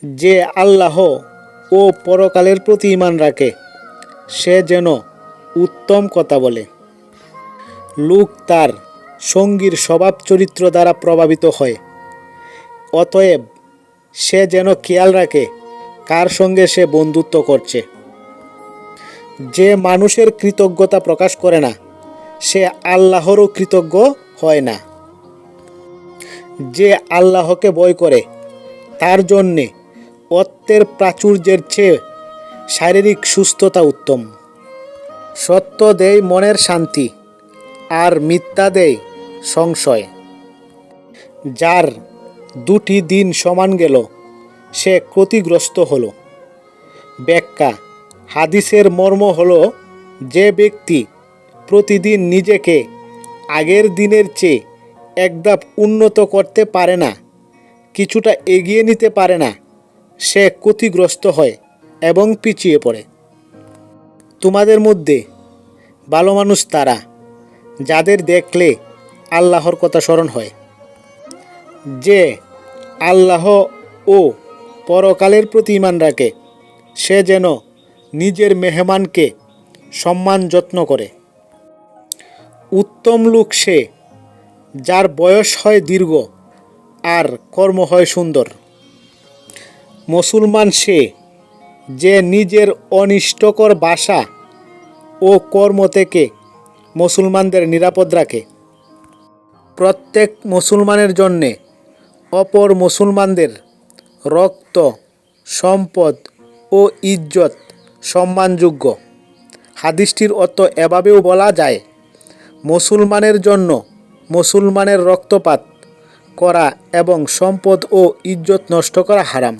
যে আল্লাহ ও পরকালের প্রতি ঈমান রাখে সে যেন উত্তম কথা বলে। লোক তার সঙ্গীর স্বভাব চরিত্র দ্বারা প্রভাবিত হয়, অতএব সে যেন খেয়াল রাখে কার সঙ্গে সে বন্ধুত্ব করছে। যে মানুষের কৃতজ্ঞতা প্রকাশ করে না সে আল্লাহরও কৃতজ্ঞ হয় না। যে আল্লাহকে ভয় করে তার জন্যে অর্থের প্রাচুর্যের চেয়ে শারীরিক সুস্থতা উত্তম। সত্য দেয় মনের শান্তি, আর মিথ্যা দেয় সংশয়। যার দুটি দিন সমান গেল সে ক্ষতিগ্রস্ত হলো। ব্যাখ্যা: হাদিসের মর্ম হলো, যে ব্যক্তি প্রতিদিন নিজেকে আগের দিনের চেয়ে এক ধাপ উন্নত করতে পারে না, কিছুটা এগিয়ে নিতে পারে না, সে ক্ষতিগ্রস্ত হয় এবং পিছিয়ে পড়ে। তোমাদের মধ্যে ভালো মানুষ তারা যাদের দেখলে আল্লাহর কথা স্মরণ হয়। যে আল্লাহ ও পরকালের প্রতি ঈমান রাখে সে যেন নিজের মেহমানকে সম্মান যত্ন করে। উত্তম লোক সে যার বয়স হয় দীর্ঘ আর কর্ম হয় সুন্দর। মুসলমান সে যে নিজের অনিষ্টকর ভাষা ও কর্ম থেকে মুসলমানদের নিরাপদ রাখে। প্রত্যেক মুসলমানের জন্যে অপর মুসলমানদের রক্ত, সম্পদ ও ইজ্জত সম্মানযোগ্য। হাদিসটির অর্থ এভাবেও বলা যায়, মুসলমানের জন্য মুসলমানের রক্তপাত করা এবং সম্পদ ও ইজ্জত নষ্ট করা হারাম।